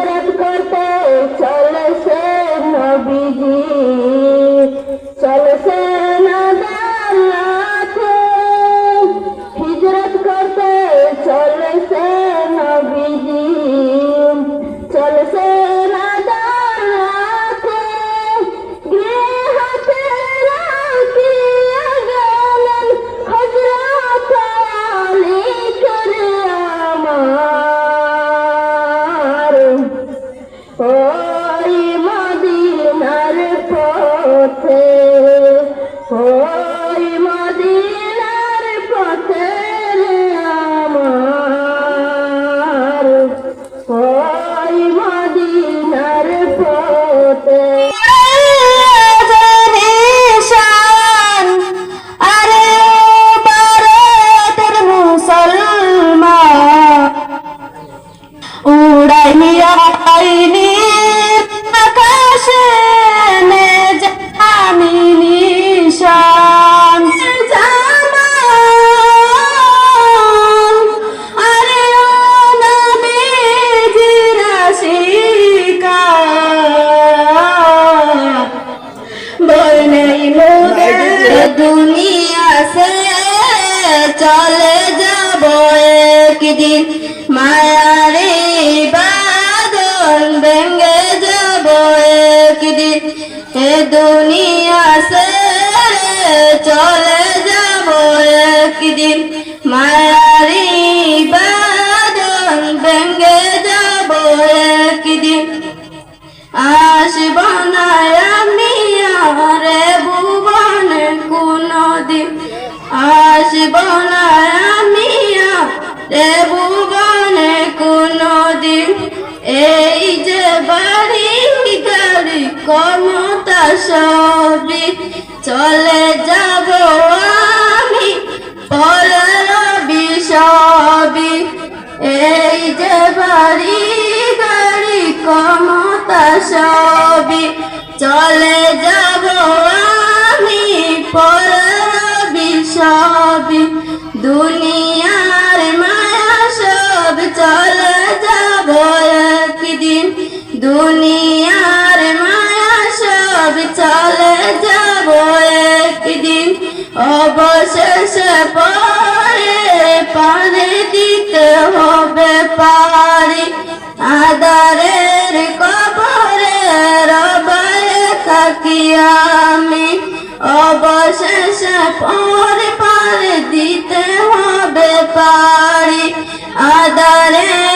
হিজরত করতে চলেছে নবীজি, চলেছে নাদারাতে। হিজরত করতে চলেছে নবীজি, চলেছে নাদারাতে। গৃহতে রাখিয়া গেলেন হযরত আলী করে আমার। ওই মদিনার পথে, ওই মদিনার পথে রে আমার, ওই মদিনার পথে। আরে ভারতের মুসলমান উড়াইয়া আইনি আকাশে নে জানি নিশান। জামান আরে ও নবীজির আশিকা, বই নেই মোদের দুনিয়া সে চলে যাব একদিন। মায়ারে বাদল ভেঙে যাব একদিন, এ দুনিয়া সে চলে যাব একদিন। মায়ারে বাদল ভেঙে যাব একদিন। আসব না আমি আর ভুবনে কোনদিন, আসব না আমি আর ভুবনে কোনদিন। এই যে বাড়ি গাড়ি ক্ষমতা সবই চলে যাব আমি পরের বিষবি। এই যে বাড়ি গাড়ি ক্ষমতা সবই চলে যাব আমি পরের বিষবি। দুনিয়ার মায়া সব চলে যাব একদিন, দুনিয়ার মায়া সব চলে যাব একদিন। অবশেষে পরে পানি দিতে হবে পারি, আদরের কবরে রবায়ে থাকি আমি। অবশেষে পরে পানি দিতে হবে পারি, আদরের